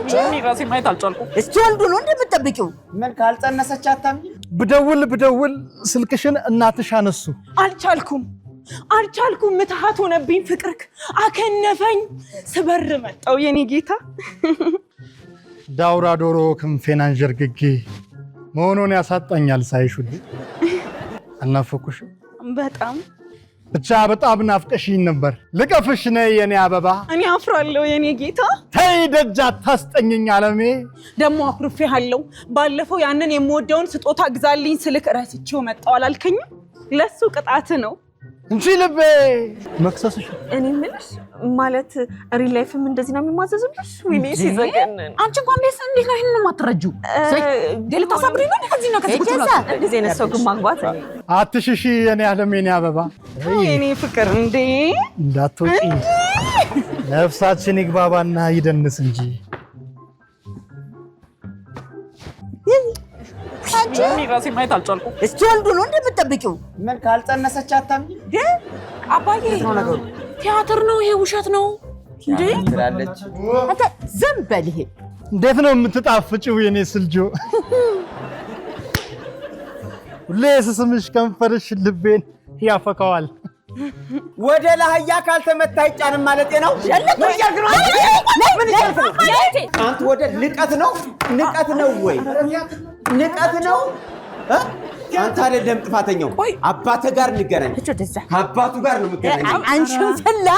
አንቺ ራሴ ማየት አልቻልኩም። እስቲ ወልዱ ነው እንደምትጠብቂው ምን ካልጸነሰች አታምኚ? ብደውል ስልክሽን እናትሽ አነሱ። አልቻልኩም ምትሃት ሆነብኝ ፍቅርክ አከነፈኝ ስበር መጣው የኔ ጌታ ዳውራ ዶሮ ክንፌን አንዠርግጌ መሆኑን ያሳጣኛል ሳይሹል አናፈኩሽ በጣም ብቻ በጣም ናፍቀሽኝ ነበር። ልቀፍሽ ነይ የኔ አበባ። እኔ አፍራለሁ የኔ ጌታ። ተይ ደጅ አታስጠኝኝ አለሜ። ደሞ አኩርፌሃለሁ። ባለፈው ያንን የምወደውን ስጦታ ግዛልኝ ስልክ ረስቼው መጣው አላልከኝም? ለሱ ቅጣት ነው እንጂ ልቤ መክሰስሽ። እኔ ምንሽ ማለት ሪል ላይፍም እንደዚህ ነው የሚማዘዝብሽ? ወይኔ ሲዘገነን አንቺ እንኳን እንዴት ነው ይሄንን ማትረጁ? ደልታ ሳብሪ ነው ከዚህ ነው ከዚህ እንደዚህ አይነት ሰው ግን ማግባት አትሽሺ የኔ አለሜ የኔ አበባ። የኔ ፍቅር እንዴ እንዳትወጪ ነፍሳችን ይግባባና ይደንስ እንጂ አንቺ ራሴ ማየት አልቻልኩም። እስቲ ወልዱ ነው እንደምትጠብቂው? ምን ካልጸነሰች አታምኚ? አባዬ ነው ነገሩ። ቲያትር ነው ይሄ ውሸት ነው እንዴ? ትላለች። አንተ ዝም በል። ይሄ እንዴት ነው የምትጣፍጪው የኔ ስልጆ? ሁሌ ስስምሽ ከንፈርሽ ልቤን ያፈካዋል። ወደ ላህያ ካልተመታ አይጫንም ማለት ነው። አንተ ወደ ንቀት ነው ወይ? ንቀት ነው። አንተ አይደለም ጥፋተኛው። አባተ ጋር እንገናኝ። አባቱ ጋር ነው የምገናኘው። አንቺን ፈላ